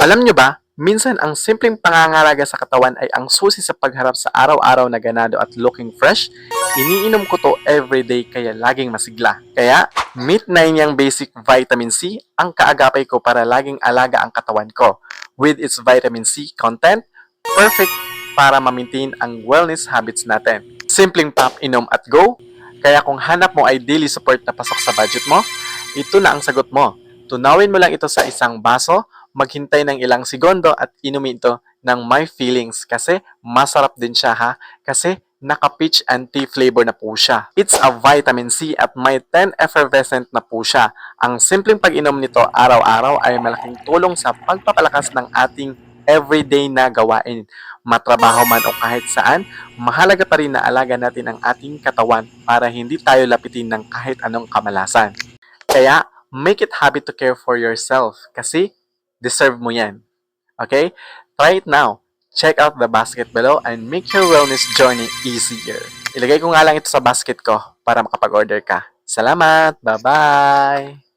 Alam nyo ba, minsan ang simpleng pangangalaga sa katawan ay ang susi sa pagharap sa araw-araw na ganado at looking fresh. Iniinom ko to everyday kaya laging masigla. Kaya, meet na yung basic vitamin C ang kaagapay ko para laging alaga ang katawan ko. With its vitamin C content, perfect para ma-maintain ang wellness habits natin. Simpleng pop, inom at go. Kaya kung hanap mo ay daily support na pasok sa budget mo, ito na ang sagot mo. Tunawin mo lang ito sa isang baso, maghintay ng ilang segundo at inumin ito ng my feelings kasi masarap din siya ha kasi naka-peach and tea flavor na po siya. It's a vitamin C at may 10 effervescent na po siya. Ang simpleng pag-inom nito araw-araw ay malaking tulong sa pagpapalakas ng ating everyday na gawain. Matrabaho man o kahit saan, mahalaga pa rin na alaga natin ang ating katawan para hindi tayo lapitin ng kahit anong kamalasan. Kaya, make it habit to care for yourself kasi deserve mo yan. Okay? Try it now. Check out the basket below and make your wellness journey easier. Ilagay ko nga lang ito sa basket ko para makapag-order ka. Salamat! Bye-bye!